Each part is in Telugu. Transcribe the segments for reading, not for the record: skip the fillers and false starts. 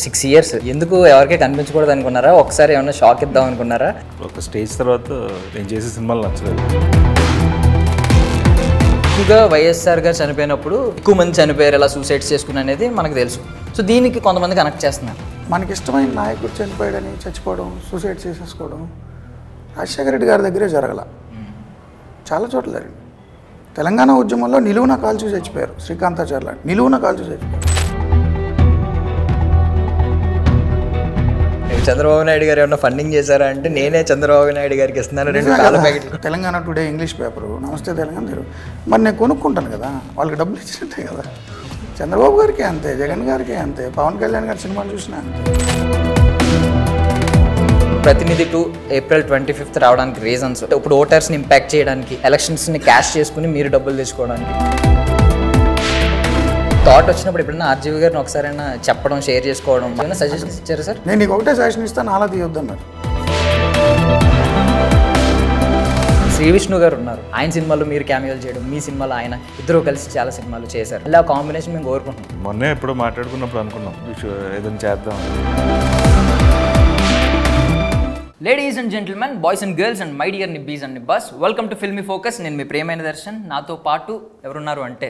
6 years ఎందుకు ఎవరికీ కనిపించకూడదు అనుకున్నారా? ఒకసారి ఏమన్నా షాక్ ఇద్దాం అనుకున్నారా? ఒక స్టేజ్ తర్వాత నేను చేసే సినిమాలు నచ్చలేదు. ఎక్కువగా వైఎస్ఆర్ గారు చనిపోయినప్పుడు ఎక్కువ మంది చనిపోయారు, ఇలా సూసైడ్స్ చేసుకుని అనేది మనకు తెలుసు. సో దీనికి కొంతమంది కనెక్ట్ చేస్తున్నారు. మనకి ఇష్టమైన నాయకుడు చనిపోయాడని చచ్చిపోవడం, సూసైడ్ చేసేసుకోవడం రాజశేఖర రెడ్డి గారి దగ్గరే జరగల, చాలా చోట్ల జరిగింది. తెలంగాణ ఉద్యమంలో నిలువున కాల్చి చచ్చిపోయారు. శ్రీకాంతాచార్య నిలువున కాల్చి చచ్చిపోయారు. చంద్రబాబు నాయుడు గారు ఏమన్నా ఫండింగ్ చేశారా అంటే నేనే చంద్రబాబు నాయుడు గారికి ఇస్తున్నాను 2 కాళ్ళ ప్యాకెట్లు. తెలంగాణ టుడే ఇంగ్లీష్ పేపరు, నమస్తే తెలంగాణ తెలుగు, మరి నేను కొనుక్కుంటాను కదా, వాళ్ళకి డబ్బులు ఇచ్చినట్టే కదా. చంద్రబాబు గారికి అంతే, జగన్ గారికి అంతే, పవన్ కళ్యాణ్ గారి సినిమాలు చూసినా అంతే. ప్రతినిధి 2 April 25th రావడానికి రీజన్స్ ఇప్పుడు ఓటర్స్ని ఇంపాక్ట్ చేయడానికి, ఎలక్షన్స్ని క్యాష్ చేసుకుని మీరు డబ్బులు తెచ్చుకోవడానికి. థాట్ వచ్చినప్పుడు ఎప్పుడైనా ఆర్జీవి గారిని ఒకసారైనా చెప్పడం, షేర్ చేసుకోవడం, ఏమైనా సజెషన్స్ ఇచ్చారు సార్? నేను నీకు ఒకటే సజెషన్ ఇస్తాను, అలా తీయొద్దన్నారు. శ్రీ విష్ణు గారు ఉన్నారు, ఆయన సినిమాలో మీరు క్యామియోలు చేయడం, మీ సినిమాలో ఆయన, ఇద్దరు కలిసి చాలా సినిమాలు చేశారు. ఇలా కాంబినేషన్ మేము కోరుకుంటున్నాం. మొన్నే ఎప్పుడో మాట్లాడుకున్నప్పుడు అనుకున్నాం ఏదైనా చేద్దాం. Ladies and gentlemen, boys and girls and my dear నిబ్బీస్ అండ్ నిబ్బాస్, వెల్కమ్ టు ఫిల్మీ ఫోకస్. నేను మీ ప్రియమైన దర్శన్. నాతో పాటు ఎవరున్నారు అంటే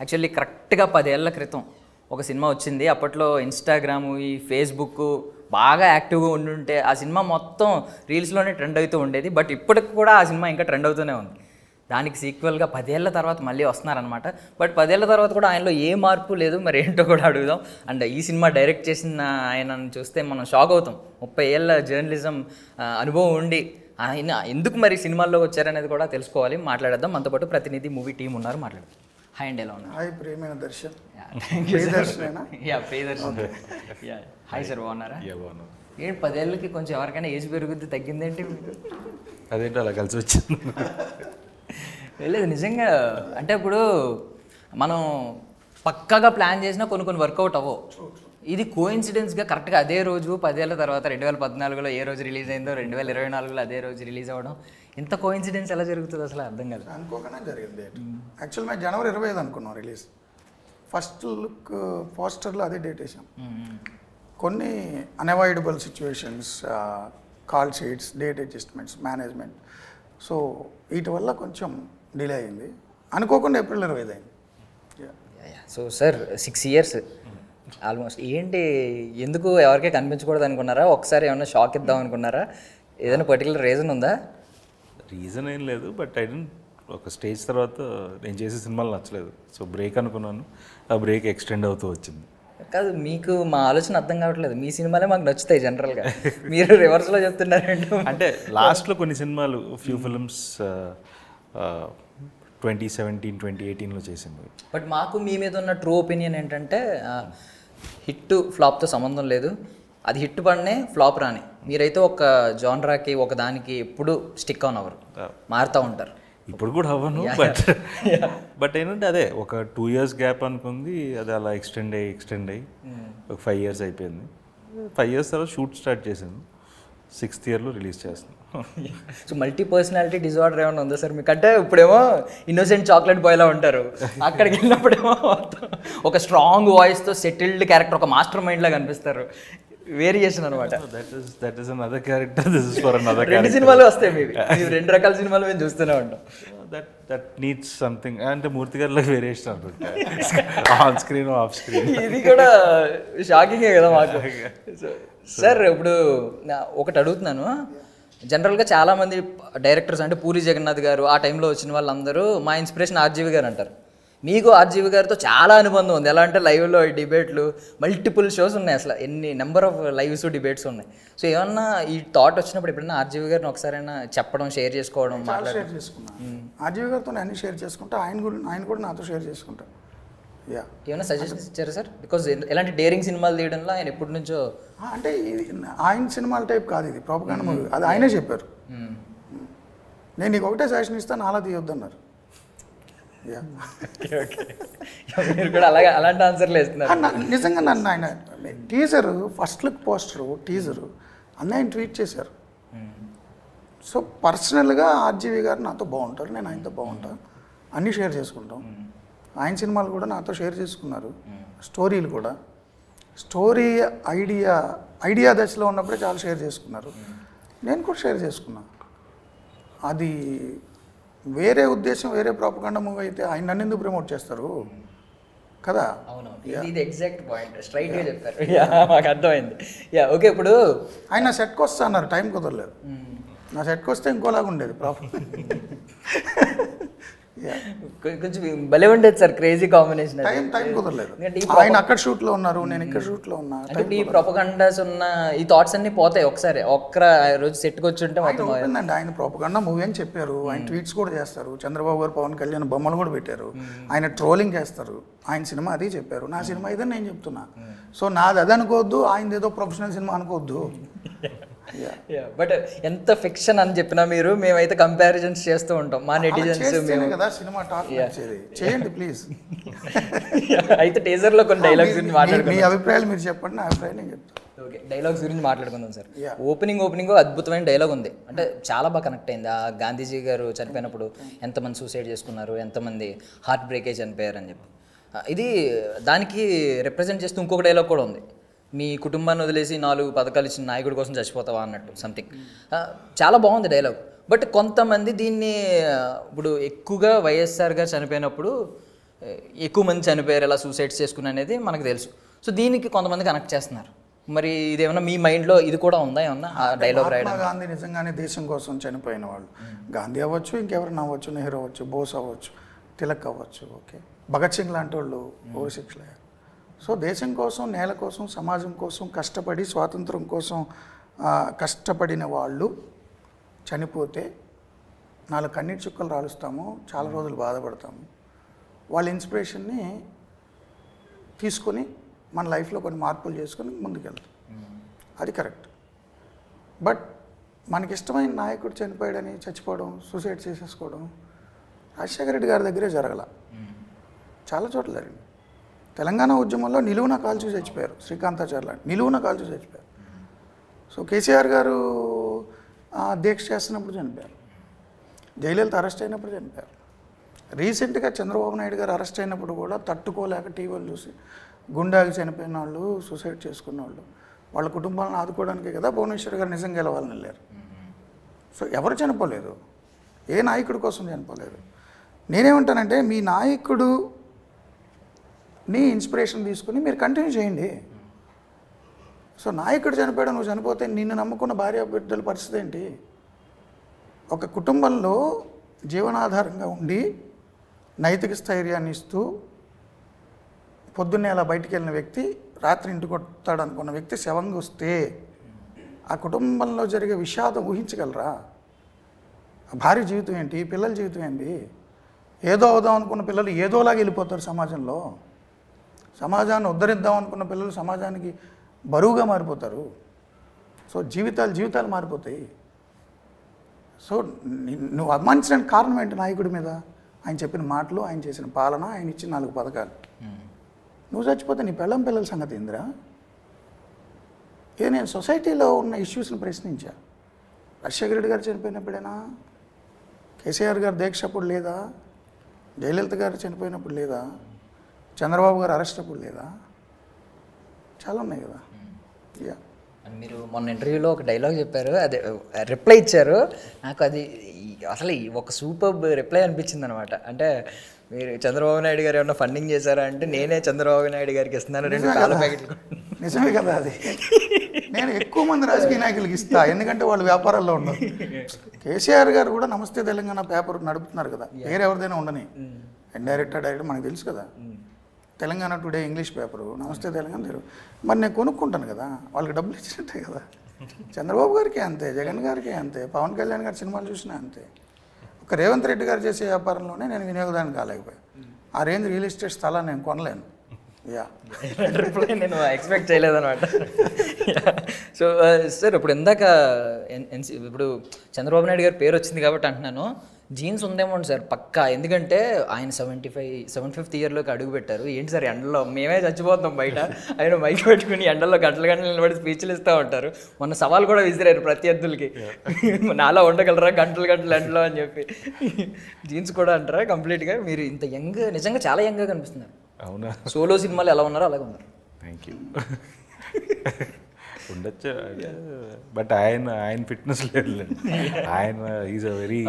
యాక్చువల్లీ కరెక్ట్గా 10 ఏళ్ల క్రితం ఒక సినిమా వచ్చింది. అప్పట్లో ఇన్స్టాగ్రాము, ఈ ఫేస్బుక్ బాగా యాక్టివ్గా ఉండుంటే ఆ సినిమా మొత్తం రీల్స్లోనే ట్రెండ్ అవుతూ ఉండేది. బట్ ఇప్పటికి కూడా ఆ సినిమా ఇంకా ట్రెండ్ అవుతూనే ఉంది. దానికి సీక్వెల్గా 10 ఏళ్ల తర్వాత మళ్ళీ వస్తున్నారనమాట. బట్ 10 ఏళ్ల తర్వాత కూడా ఆయనలో ఏ మార్పు లేదు, మరి ఏంటో కూడా అడుగుదాం. అండ్ ఈ సినిమా డైరెక్ట్ చేసిన ఆయనను చూస్తే మనం షాక్ అవుతాం. 30 ఏళ్ళ జర్నలిజం అనుభవం ఉండి ఆయన ఎందుకు మరి సినిమాల్లో వచ్చారనేది కూడా తెలుసుకోవాలి. మాట్లాడేద్దాం. మనతో పాటు ప్రతినిధి మూవీ టీం ఉన్నారు, మాట్లాడదాం. హాయ్ అండి, ఎలా ఉన్నారు? హాయ్ ప్రియమైన దర్శన్. హాయ్ సార్, బాగున్నారా? ఏంటి 10 ఏళ్ళకి కొంచెం ఎవరికైనా ఏజ్ పెరుగుద్ది, తగ్గిందేంటి? అదేంటి అలా కలిసి వచ్చింది? లేదు, నిజంగా అంటే ఇప్పుడు మనం పక్కాగా ప్లాన్ చేసినా కొన్ని వర్కౌట్ అవ్వవు. ఇది కోఇన్సిడెన్స్గా కరెక్ట్గా అదే రోజు 10 ఏళ్ళ తర్వాత 2014లో ఏ రోజు రిలీజ్ అయిందో 2024లో అదే రోజు రిలీజ్ అవ్వడం, ఇంత కోఇన్సిడెన్స్ ఎలా జరుగుతుంది అసలు అర్థం కాదు. అనుకోకనే జరిగింది. యాక్చువల్ మేము జనవరి 25 అనుకున్నాం రిలీజ్. ఫస్ట్ లుక్ పోస్టర్లో అదే డేట్ వేసాం. కొన్ని unavoidable situations, call sheets, date adjustments, management, so వీటి వల్ల కొంచెం డిలే అయింది. అనుకోకుండా ఏప్రిల్ 25 అయింది. So sir 6 years almost. ఏంటి ఎందుకు ఎవరికీ కనిపించకూడదు అనుకున్నారా? ఒకసారి ఏమన్నా షాక్ ఇద్దాం అనుకున్నారా? ఏదైనా పర్టికులర్ రీజన్ ఉందా? రీజన్ ఏం లేదు, బట్ ఒక స్టేజ్ తర్వాత నేను చేసే సినిమాలు నచ్చలేదు. సో బ్రేక్ అనుకున్నాను, ఆ బ్రేక్ ఎక్స్టెండ్ అవుతూ వచ్చింది. కాదు, మీకు మా ఆలోచన అర్థం కావట్లేదు. మీ సినిమాలే మాకు నచ్చుతాయి జనరల్గా, మీరు రివర్స్లో చెప్తున్నారంటే. అంటే లాస్ట్లో కొన్ని సినిమాలు, ఫ్యూ ఫిల్మ్స్ 2017, 2018లో చేసింది. బట్ మాకు మీ మీద ఉన్న ట్రూ ఒపీనియన్ ఏంటంటే హిట్ ఫ్లాప్తో సంబంధం లేదు, అది హిట్ పడినే ఫ్లాప్ రాని. మీరైతే ఒక జానరాకి, ఒక దానికి ఎప్పుడు స్టిక్ ఆన్ అవ్వరు, మారుతూ ఉంటారు. ఇప్పుడు కూడా అవ్వను, బట్ ఏంటంటే అదే ఒక 2 years గ్యాప్ అనుకుంది, అది అలా ఎక్స్టెండ్ అయ్యి ఒక 5 years అయిపోయింది. 5 years తర్వాత షూట్ స్టార్ట్ చేశాను, 6th yearలో రిలీజ్ చేస్తాను. సో మల్టీ పర్సనాలిటీ డిజార్డర్ ఏమైనా ఉందా సార్ మీకు? అంటే ఇప్పుడేమో ఇన్నోసెంట్ చాక్లెట్ బాయ్లా ఉంటారు, అక్కడికి వెళ్ళినప్పుడేమో ఒక స్ట్రాంగ్ వాయిస్తో సెటిల్డ్ క్యారెక్టర్, ఒక మాస్టర్ మైండ్లా కనిపిస్తారు. వేరియేషన్ అనమాట. That is another character, this is for another character. 2 సినిమాలు వస్తాయి మీరు 2 రకాల సినిమాలు మేము చూస్తూనే ఉంటాం. That needs something. అంటే మూర్తి గారిలో వేరియేషన్ అనుకుంటా, ఆన్ స్క్రీన్ ఆఫ్ స్క్రీన్. ఇది కూడా షాకింగే కదా మాకు. సార్ ఇప్పుడు ఒకటి అడుగుతున్నాను, జనరల్గా చాలామంది డైరెక్టర్స్ అంటే పూరి జగన్నాథ్ గారు, ఆ టైంలో వచ్చిన వాళ్ళందరూ మా ఇన్స్పిరేషన్ ఆర్జీవి గారు అంటారు. మీకు ఆర్జీవి గారితో చాలా అనుబంధం ఉంది. ఎలా అంటే లైవ్లో డిబేట్లు, మల్టిపుల్ షోస్ ఉన్నాయి, అసలు ఎన్ని నెంబర్ ఆఫ్ లైవ్స్ డిబేట్స్ ఉన్నాయి. సో ఏమన్నా ఈ థాట్ వచ్చినప్పుడు ఎప్పుడైనా ఆర్జీవి గారిని ఒకసారైనా చెప్పడం, షేర్ చేసుకోవడం, షేర్ చేసుకున్నాను. ఆర్జీవి గారితో అన్ని షేర్ చేసుకుంటా, ఆయన కూడా నాతో షేర్ చేసుకుంటాను. ఏమైనా సజెషన్స్ ఇచ్చారు సార్? బికాజ్ ఎలాంటి డేరింగ్ సినిమాలు తీయడంలో ఆయన ఎప్పటి నుంచో, అంటే ఆయన సినిమాల టైప్ కాదు ఇది, ప్రాపగాండా మూవీ, అది ఆయనే చెప్పారు. నేను నీకు ఒకటే సజెషన్ ఇస్తాను, అలా తీయొద్దన్నారు. మీరు కూడా అలాగే అలాంటి ఆన్సర్లు వేస్తున్నారు. నిజంగా నన్ను ఆయన teaser, first look poster, teaser అన్నీ ఆయన ట్వీట్ చేశారు. సో పర్సనల్గా ఆర్జీవి గారు నాతో బాగుంటారు, నేను ఆయనతో బాగుంటాను, అన్నీ షేర్ చేసుకుంటాం. ఆయన సినిమాలు కూడా నాతో షేర్ చేసుకున్నారు, స్టోరీలు కూడా. స్టోరీ ఐడియా దశలో ఉన్నప్పుడే చాలా షేర్ చేసుకున్నారు. నేను కూడా షేర్ చేసుకున్నా. అది వేరే ఉద్దేశం, వేరే ప్రాపగండా మూవీ అయితే ఆయన నన్ను ఎందుకు ప్రమోట్ చేస్తారు కదా. అవునవును, ఇది ఎగ్జాక్ట్ పాయింట్, స్ట్రైట్గా చెప్పారు. మాకు అర్థమైంది. ఓకే, ఇప్పుడు ఆయన నా సెట్కి వస్తా అన్నారు, టైం కుదరలేదు. నా సెట్కి వస్తే ఇంకోలాగా ఉండేది ప్రాబ్లం. కొంచెం భలే ఉండేది సార్, క్రేజీ కాంబినేషన్. టైం కుదరలేదు. ఆయన అక్కడ షూట్లో ఉన్నారు, నేను ఇక్కడ షూట్లో ఉన్నా. అంటే ఈ ప్రొపగండాస్ ఉన్న ఈ థాట్స్ అన్ని పోతాయి ఒకసారి, ఒక్క రోజు సెట్కి వచ్చి ఉంటే మొత్తం అయిపోయిందండి. ఆయన ప్రొపగండా మూవీ అని చెప్పారు, ఆయన ట్వీట్స్ కూడా చేస్తారు, చంద్రబాబు గారు పవన్ కళ్యాణ్ బొమ్మలు కూడా పెట్టారు, ఆయన ట్రోలింగ్ చేస్తారు. ఆయన సినిమా అది చెప్పారు, నా సినిమా ఇదని నేను చెప్తున్నా. సో నాది అది అనుకోవద్దు, ఆయనది ఏదో ప్రొఫెషనల్ సినిమా అనుకోవద్దు. బట్ ఎంత ఫిక్షన్ అని చెప్పినా మీరు, మేమైతే కంపారిజన్స్ చేస్తూ ఉంటాం మా నెటిజన్స్. మేము కదా సినిమా టాక్ చేయండి ప్లీజ్. అయితే టీజర్ లో కొన్ని డైలాగ్స్ గురించి మాట్లాడుకుందాం. మీ అభిప్రాయాలు మీరు చెప్పండి, నా అభిప్రాయం నేను చెప్తాను. ఓకే, డైలాగ్స్ గురించి మాట్లాడుకుందాం సార్. ఓపెనింగ్ అద్భుతమైన డైలాగ్ ఉంది, అంటే చాలా బాగా కనెక్ట్ అయింది. ఆ గాంధీజీ గారు చనిపోయినప్పుడు ఎంతమంది సూసైడ్ చేసుకున్నారు, ఎంతమంది హార్ట్ బ్రేకే చనిపోయారు అని చెప్పి, ఇది దానికి రిప్రజెంట్ చేస్తూ ఇంకొక డైలాగ్ కూడా ఉంది. మీ కుటుంబాన్ని వదిలేసి 4 పథకాలు ఇచ్చిన నాయకుడి కోసం చచ్చిపోతావా అన్నట్టు సంథింగ్. చాలా బాగుంది డైలాగ్. బట్ కొంతమంది దీన్ని ఇప్పుడు ఎక్కువగా వైఎస్ఆర్ గారు చనిపోయినప్పుడు ఎక్కువ మంది చనిపోయారు, ఇలా సూసైడ్స్ చేసుకుని అనేది మనకు తెలుసు. సో దీనికి కొంతమంది కనెక్ట్ చేస్తున్నారు. మరి ఇదేమన్నా మీ మైండ్లో ఇది కూడా ఉందా ఏమన్నా ఆ డైలాగ్ రాయడం? గాంధీ నిజంగానే దేశం కోసం చనిపోయిన వాళ్ళు, గాంధీ అవ్వచ్చు, ఇంకెవరైనా అవ్వచ్చు, నెహ్రూ అవ్వచ్చు, బోస్ అవ్వచ్చు, తిలక్ అవ్వచ్చు, ఓకే, భగత్ సింగ్ లాంటి వాళ్ళు ఓరి శిక్షలయ్యారు. సో దేశం కోసం, నేల కోసం, సమాజం కోసం కష్టపడి, స్వాతంత్రం కోసం కష్టపడిన వాళ్ళు చనిపోతే 4 కన్నీటి చుక్కలు రాలుస్తాము, చాలా రోజులు బాధపడతాము. వాళ్ళ ఇన్స్పిరేషన్ని తీసుకొని మన లైఫ్లో కొన్ని మార్పులు చేసుకొని ముందుకెళ్తాం, అది కరెక్ట్. బట్ మనకిష్టమైన నాయకుడు చనిపోయాడని చచ్చిపోవడం, సూసైడ్ చేసేసుకోవడం రాజశేఖర రెడ్డి గారి దగ్గరే జరగల, చాలా చోట్ల జరిగింది. తెలంగాణ ఉద్యమంలో నిలువున కాల్చి చచ్చిపోయారు, శ్రీకాంతాచార్య నిలువున కాల్చి చచ్చిపోయారు. సో కేసీఆర్ గారు దీక్ష చేస్తున్నప్పుడు చనిపోయారు, జయలలిత అరెస్ట్ అయినప్పుడు చనిపోయారు. రీసెంట్గా చంద్రబాబు నాయుడు గారు అరెస్ట్ అయినప్పుడు కూడా తట్టుకోలేక టీవీలు చూసి గుండాకి చనిపోయిన వాళ్ళు, సూసైడ్ చేసుకున్న వాళ్ళు, వాళ్ళ కుటుంబాలను ఆదుకోవడానికే కదా భువనేశ్వర్ గారు నిజం గెలవాలని వెళ్ళారు. సో ఎవరు చనిపోలేదు, ఏ నాయకుడి కోసం చనిపోలేదు. నేనేమంటానంటే మీ నాయకుడు నీ ఇన్స్పిరేషన్ తీసుకుని మీరు కంటిన్యూ చేయండి. సో నాయకుడు చనిపోయాడు, నువ్వు చనిపోతే నిన్ను నమ్ముకున్న భార్య బిడ్డల పరిస్థితి ఏంటి? ఒక కుటుంబంలో జీవనాధారంగా ఉండి నైతిక స్థైర్యాన్ని ఇస్తూ పొద్దున్నే అలా బయటికి వెళ్ళిన వ్యక్తి, రాత్రి ఇంటికి వస్తాడు అనుకున్న వ్యక్తి శవంగా వస్తే ఆ కుటుంబంలో జరిగే విషాదం ఊహించగలరా? భార్య జీవితం ఏంటి, పిల్లల జీవితం ఏంటి? ఏదో అవుదాం అనుకున్న పిల్లలు ఏదోలాగా వెళ్ళిపోతారు సమాజంలో. సమాజాన్ని ఉద్ధరిద్దాం అనుకున్న పిల్లలు సమాజానికి బరువుగా మారిపోతారు. సో జీవితాలు మారిపోతాయి. సో నువ్వు అభిమానించడానికి కారణం ఏంటి నాయకుడి మీద? ఆయన చెప్పిన మాటలు, ఆయన చేసిన పాలన, ఆయన ఇచ్చిన 4 పథకాలు. నువ్వు చచ్చిపోతే నీ పిల్లల సంగతి ఏందిరా? నేను సొసైటీలో ఉన్న ఇష్యూస్ని ప్రశ్నించా. రాజశేఖర రెడ్డి గారు చనిపోయినప్పుడేనా? కేసీఆర్ గారు దీక్ష అప్పుడు లేదా? జయలలిత గారు చనిపోయినప్పుడు లేదా? చంద్రబాబు గారు అరెస్ట్ అప్పుడు లేదా? చాలా ఉన్నాయి కదా. మీరు మొన్న ఇంటర్వ్యూలో ఒక డైలాగ్ చెప్పారు, అదే రిప్లై ఇచ్చారు. నాకు అది అసలు ఒక సూపర్ రిప్లై అనిపించింది అనమాట. అంటే మీరు చంద్రబాబు నాయుడు గారు ఏమన్నా ఫండింగ్ చేశారా అంటే, నేనే చంద్రబాబు నాయుడు గారికి ఇస్తున్నాను 2 పాల ప్యాకెట్లు. నిజమే కదా అది. నేను ఎక్కువ మంది రాజకీయ నాయకులకి ఇస్తా, ఎందుకంటే వాళ్ళు వ్యాపారాల్లో ఉన్నారు. కేసీఆర్ గారు కూడా నమస్తే తెలంగాణ పేపర్ నడుపుతున్నారు కదా, పేరు ఎవరిదైనా ఉండని, డైరెక్ట్ మనకు తెలుసు కదా. తెలంగాణ టుడే ఇంగ్లీష్ పేపరు, నమస్తే తెలంగాణ తెలుగు. మరి నేను కొనుక్కుంటాను కదా, వాళ్ళకి డబ్బులు ఇచ్చినట్టే కదా. చంద్రబాబు గారికి అంతే, జగన్ గారికి అంతే, పవన్ కళ్యాణ్ గారి సినిమాలు చూసినా అంతే. ఒక రేవంత్ రెడ్డి గారు చేసే వ్యాపారంలోనే నేను వినియోగదానికి కాలేకపోయాను. ఆ రేంజ్ రియల్ ఎస్టేట్ స్థలాన్ని నేను కొనలేను. రిప్లై నేను ఎక్స్పెక్ట్ చేయలేదన్నమాట. సో సార్, ఇప్పుడు ఇందాక ఇప్పుడు చంద్రబాబు నాయుడు గారి పేరు వచ్చింది కాబట్టి అంటున్నాను, జీన్స్ ఉందేమో సార్ పక్కా. ఎందుకంటే ఆయన 75th ఇయర్లోకి అడుగు పెట్టారు. ఏంటి సార్ ఎండలో మేమే చచ్చిపోతాం బయట, ఆయన మైక్ పెట్టుకుని ఎండలో గంటలు నిలబడి స్పీచ్లు ఇస్తూ ఉంటారు. మొన్న సవాల్ కూడా విసిరారు ప్రత్యర్థులకి, నాలా ఉండగలరా గంటలు ఎండలో అని చెప్పి. జీన్స్ కూడా అంటారా కంప్లీట్గా? మీరు ఇంత యంగ్, నిజంగా చాలా యంగ్గా కనిపిస్తున్నారు. అవునా? సోలో సినిమాలు ఎలా ఉన్నారో అలాగే ఉన్నారు. Thank you. ఉండొచ్చు, బట్ ఆయన ఫిట్నెస్ లేదు. ఆయన is a very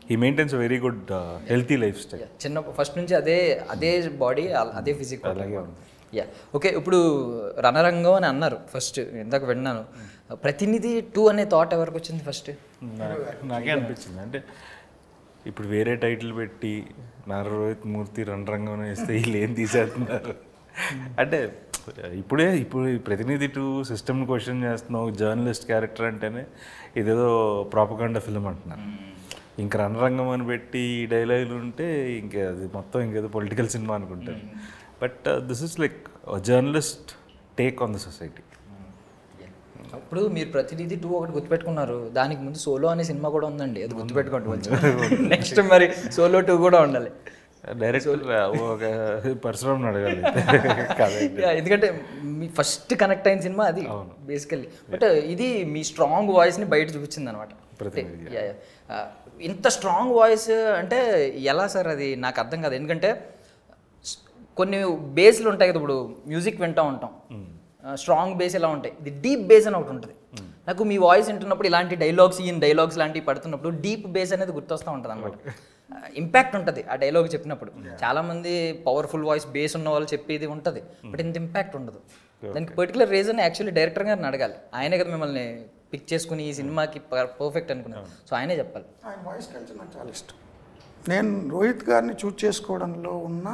he maintains very good healthy life style. చిన్న ఫస్ట్ నుంచి అదే బాడీ అదే ఫిజిక్ అలాగే ఉంది. Yeah okay. ఇప్పుడు రణరంగం అని అన్నారు ఫస్ట్, ఇందాక విన్నాను. ప్రతినిధి 2 అనే థాట్ ఎవరికి వచ్చింది ఫస్ట్? నాకే అనిపించింది, అంటే ఇప్పుడు వేరే టైటిల్ పెట్టి నారా రోహిత్ మూర్తి రణరంగం వేస్తే వీళ్ళు ఏం తీసేస్తున్నారు అంటే ఇప్పుడు ప్రతినిధి 2 సిస్టమ్ క్వశ్చన్ చేస్తున్నావు, జర్నలిస్ట్ క్యారెక్టర్ అంటేనే ఇదేదో ప్రాపగాండా ఫిల్మ్ అంటున్నారు. ఇంక రణరంగం అని పెట్టి ఈ డైలాగులు ఉంటే ఇంకా అది మొత్తం ఇంకేదో పొలిటికల్ సినిమా అనుకుంటారు. But this is like journalist take on the society. అప్పుడు మీరు ప్రతినిధి 2 ఒకటి గుర్తుపెట్టుకున్నారు, దానికి ముందు సోలో అనే సినిమా కూడా ఉందండి, అది గుర్తుపెట్టుకోండి. నెక్స్ట్ మరి సోలో 2 కూడా ఉండాలి. డైరెక్టర్ ఒక పరశురామ్ అడగాలి. ఎందుకంటే మీ ఫస్ట్ కనెక్ట్ అయిన సినిమా అది బేసికల్లీ. బట్ ఇది మీ స్ట్రాంగ్ వాయిస్ని బయట చూపించింది అనమాట. ఇంత స్ట్రాంగ్ వాయిస్ అంటే ఎలా సార్? అది నాకు అర్థం కాదు. ఎందుకంటే కొన్ని బేస్లు ఉంటాయి కదా, ఇప్పుడు మ్యూజిక్ వింటూ ఉంటాం, స్ట్రాంగ్ బేస్ ఎలా ఉంటాయి, ఇది డీప్ బేస్ అని ఒకటి ఉంటుంది. నాకు మీ వాయిస్ వింటున్నప్పుడు ఇలాంటి డైలాగ్స్ లాంటివి పడుతున్నప్పుడు డీప్ బేస్ అనేది గుర్తొస్తూ ఉంటుంది అనమాట. ఇంపాక్ట్ ఉంటుంది ఆ డైలాగ్ చెప్పినప్పుడు. చాలామంది పవర్ఫుల్ వాయిస్ బేస్ ఉన్న వాళ్ళు చెప్పేది ఉంటుంది, బట్ ఇంత ఇంపాక్ట్ ఉండదు. దానికి పర్టికులర్ రీజన్ యాక్చువల్లీ డైరెక్టర్ గారిని అడగాలి. ఆయనే కదా మిమ్మల్ని పిక్ చేసుకుని ఈ సినిమాకి పర్ఫెక్ట్ అనుకున్నాను, సో ఆయనే చెప్పాలి. ఆయన వాయిస్ కల్చర్ నాకు చాలా ఇష్టం. నేను రోహిత్ గారిని చూస్ చేసుకోవడంలో ఉన్న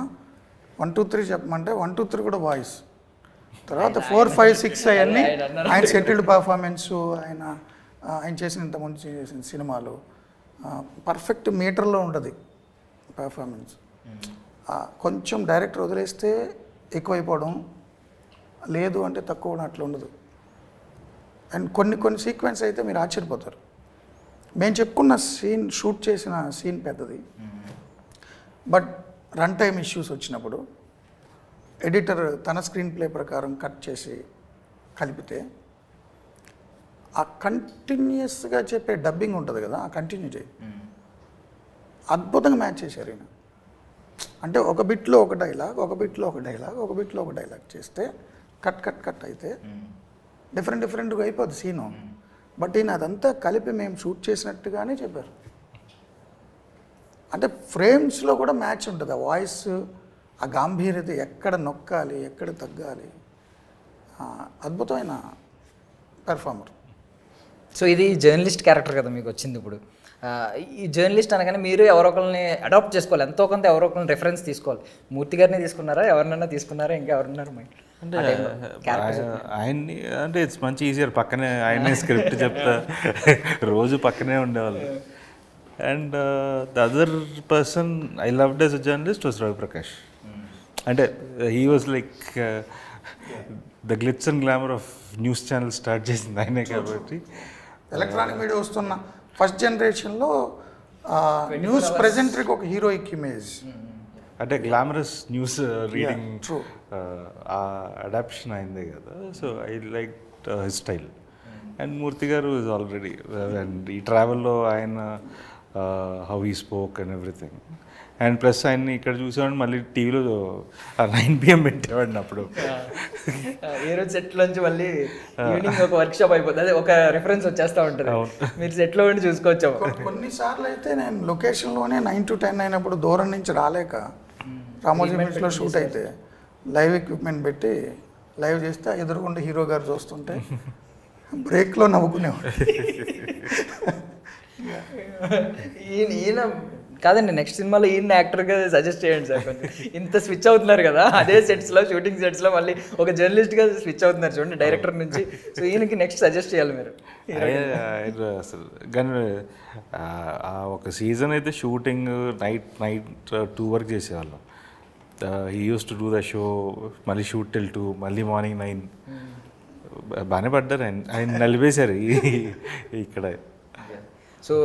1 2 3 చెప్పమంటే 1 2 3 కూడా వాయిస్, తర్వాత 4 5 6 అవన్నీ ఆయన సెటిల్డ్ పర్ఫార్మెన్స్, ఆయన చేసిన ఇంతకుముందు చేసిన సినిమాలు పర్ఫెక్ట్ మీటర్లో ఉంటుంది పర్ఫార్మెన్స్. కొంచెం డైరెక్టర్ వదిలేస్తే ఎక్కువైపోవడం, లేదు అంటే తక్కువ అట్లా ఉండదు. అండ్ కొన్ని సీక్వెన్స్ అయితే మీరు ఆశ్చర్యపోతారు. మేము చెప్పుకున్న షూట్ చేసిన సీన్ పెద్దది, బట్ రన్ టైమ్ ఇష్యూస్ వచ్చినప్పుడు ఎడిటర్ తన స్క్రీన్ ప్లే ప్రకారం కట్ చేసి కలిపితే ఆ కంటిన్యూస్గా చెప్పే డబ్బింగ్ ఉంటుంది కదా, ఆ కంటిన్యూ చేయి అద్భుతంగా మ్యాచ్ చేశారు ఈయన. అంటే ఒక బిట్లో ఒక డైలాగ్, ఒక బిట్లో ఒక డైలాగ్, ఒక బిట్లో ఒక డైలాగ్ చేస్తే కట్ అయితే డిఫరెంట్గా అయిపోద్ది సీను. బట్ ఈయన అదంతా కలిపి మేము షూట్ చేసినట్టుగానే చెప్పారు. అంటే ఫ్రేమ్స్లో కూడా మ్యాచ్ ఉంటుంది. ఆ వాయిస్, ఆ గాంభీర్యత, ఎక్కడ నొక్కాలి, ఎక్కడ తగ్గాలి, అద్భుతమైన పెర్ఫార్మర్. సో ఇది జర్నలిస్ట్ క్యారెక్టర్ కదా మీకు వచ్చింది. ఇప్పుడు ఈ జర్నలిస్ట్ అనగానే మీరు ఎవరో ఒకరిని అడాప్ట్ చేసుకోవాలి, ఎంతో కొంత ఎవరో ఒకరిని రెఫరెన్స్ తీసుకోవాలి. మూర్తి గారిని తీసుకున్నారా, ఎవరినైనా తీసుకున్నారా, ఇంకా ఎవరున్నారు మైండ్? అంటే ఆయన్ని అంటే ఇట్స్ మంచి ఈజియర్, పక్కనే ఆయనే స్క్రిప్ట్ చెప్తా రోజు పక్కనే ఉండేవాళ్ళు. And the other person I loved as a journalist was Ravi Prakash. అంటే he was like the glitz and glamour of news channel start చేసింది ఆయనే. కాబట్టి ఎలక్ట్రానిక్ మీడియా వస్తున్న ఫస్ట్ జనరేషన్లో న్యూస్ ప్రెజెంటర్కి ఒక హీరోయిక్ ఇమేజ్, అంటే గ్లామరస్ న్యూస్ రీడింగ్ అడాప్షన్ అయిందే కదా. So I like his style. And Murthy garu is already, and ఈ ట్రావెల్లో ఆయన how he spoke and everything. And plus ఆయన్ని ఇక్కడ చూసేవాడిని, మళ్ళీ టీవీలో 9 PM పెట్టేవాడిని అప్పుడు. ఏ రోజు సెట్లో నుంచి మళ్ళీ ఈవినింగ్ ఒక వర్క్షాప్ అయిపోతుంది, అదే ఒక రిఫరెన్స్ వచ్చేస్తూ ఉంటుంది, మీరు సెట్లో ఉండి చూసుకోవచ్చు. కొన్నిసార్లు అయితే నేను లొకేషన్లోనే 9 to 10 అయినప్పుడు దూరం నుంచి రాలేక రామోజీ మిల్స్లో షూట్ అయితే లైవ్ ఎక్విప్మెంట్ పెట్టి లైవ్ చేస్తే ఎదురుగుండా హీరో గారు చూస్తుంటే బ్రేక్లో నవ్వుకునేవాడు. ఈయన కాదండి, నెక్స్ట్ సినిమాలో ఈయన యాక్టర్గా సజెస్ట్ చేయండి సార్. కొంచెం ఇంత స్విచ్ అవుతున్నారు కదా అదే సెట్స్లో, షూటింగ్ సెట్స్లో మళ్ళీ ఒక జర్నలిస్ట్గా స్విచ్ అవుతున్నారు చూడండి డైరెక్టర్ నుంచి. సో ఈయనకి నెక్స్ట్ సజెస్ట్ చేయాలి మీరు. అసలు కానీ ఒక సీజన్ అయితే షూటింగ్ నైట్ 2 వరకు చేసేవాళ్ళం. He use to do the show, మళ్ళీ షూట్ till 2, మళ్ళీ మార్నింగ్ 9. బాగానే పడ్డారు ఆయన నలిపేశారు ఇక్కడ. సో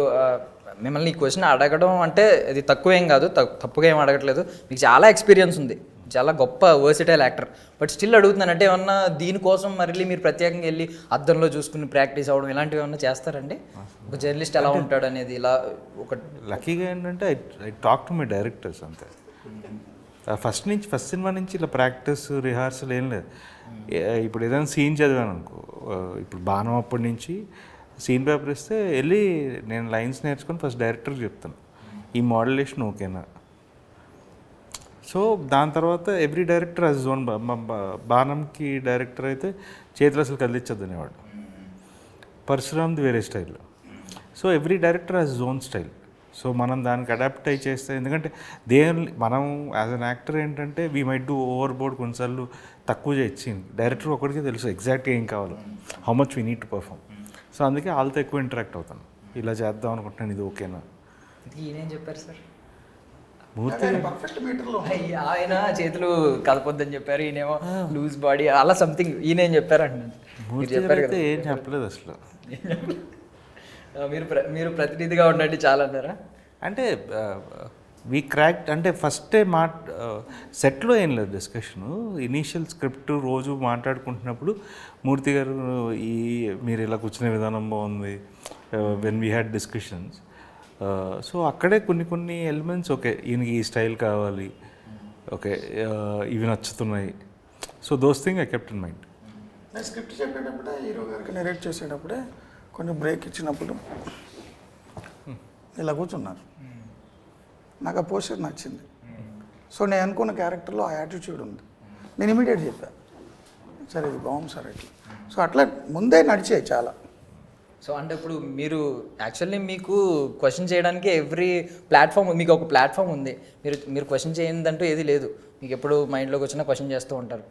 మిమ్మల్ని ఈ క్వశ్చన్ అడగడం అంటే అది తక్కువేం కాదు, తప్పుగా ఏం అడగట్లేదు. మీకు చాలా ఎక్స్పీరియన్స్ ఉంది, చాలా గొప్ప వర్సిటైల్ యాక్టర్. బట్ స్టిల్ అడుగుతున్నానంటే ఏమన్నా దీనికోసం మళ్ళీ మీరు ప్రత్యేకంగా వెళ్ళి అద్దంలో చూసుకుని ప్రాక్టీస్ అవ్వడం ఇలాంటివి ఏమన్నా చేస్తారండి? ఒక జర్నలిస్ట్ ఎలా ఉంటాడు అనేది ఇలా ఒక లక్కీగా ఏంటంటే I talk to my directors అంతే. ఫస్ట్ సినిమా నుంచి ఇలా ప్రాక్టీస్ రిహార్సల్ ఏం లేదు. ఇప్పుడు ఏదైనా సీన్ చదివాను అనుకో, ఇప్పుడు బాణం అప్పటి నుంచి సీన్ పేపర్ ఇస్తే వెళ్ళి నేను లైన్స్ నేర్చుకొని ఫస్ట్ డైరెక్టర్కి చెప్తాను, ఈ మోడలేషన్ ఓకేనా. సో దాని తర్వాత ఎవ్రీ డైరెక్టర్ యాజ్ జోన్. బాణంకి డైరెక్టర్ అయితే చేతులు అసలు కదిలించద్దు అనేవాడు, పరశురామ్ది వేరే style. So every director has own style. So మనం దానికి అడాప్ట్ అయి చేస్తే, ఎందుకంటే మనం యాజ్ అన్ యాక్టర్ ఏంటంటే we might do overboard, కొన్నిసార్లు తక్కువ చేయొచ్చు. డైరెక్టర్ ఒకటికే తెలుసు ఎగ్జాక్ట్గా ఏం కావాలో, how much we need to perform. So అందుకే వాళ్ళతో ఎక్కువ ఇంటరాక్ట్ అవుతాను, ఇలా చేద్దాం అనుకుంటున్నాను, ఇది ఓకేనా. ఈయనేం చెప్పారు సార్? మూర్తి పర్ఫెక్ట్ మీటర్లో ఆయన చేతులు కదపొద్దని చెప్పారు, ఈయనేమో లూజ్ బాడీ అలా సంథింగ్ ఈయనేం చెప్పారు అంటున్నాను. మూర్తి గారు అయితే ఏం చెప్పలేదు అసలు. మీరు ప్రతినిధిగా ఉండండి చాలా అన్నారా? అంటే వీ క్రాక్ట్ అంటే ఫస్టే సెట్లో ఏం లేదు డిస్కషను. ఇనీషియల్ స్క్రిప్ట్ రోజు మాట్లాడుకుంటున్నప్పుడు మూర్తి గారు మీరు ఇలా కూర్చునే విధానం బాగుంది, when we had discussions. So అక్కడే కొన్ని ఎలిమెంట్స్, ఓకే ఈయనకి ఈ స్టైల్ కావాలి, ఓకే ఇవి నచ్చుతున్నాయి. So those thing I kept in mind. నేను స్క్రిప్ట్ చెప్పేటప్పుడే హీరో గారికి నెరేట్ చేసేటప్పుడే కొంచెం బ్రేక్ ఇచ్చినప్పుడు ఇలా కూర్చున్నారు, నాకు ఆ పోస్టర్ నచ్చింది. సో నేను అనుకున్న క్యారెక్టర్లో ఆ యాటిట్యూడ్ ఉంది. నేను ఇమీడియట్ చెప్పాను, సరే ఇది బాగుంది సార్ ఇట్లా. సో అట్లా ముందే నడిచాయి చాలా. సో అంటే ఇప్పుడు మీరు యాక్చువల్లీ మీకు క్వశ్చన్ చేయడానికి ఎవ్రీ ప్లాట్ఫామ్, మీకు ఒక ప్లాట్ఫామ్ ఉంది, మీరు క్వశ్చన్ చేయందంటూ ఏది లేదు, మీకు ఎప్పుడు మైండ్లోకి వచ్చినా క్వశ్చన్ చేస్తూ ఉంటారు.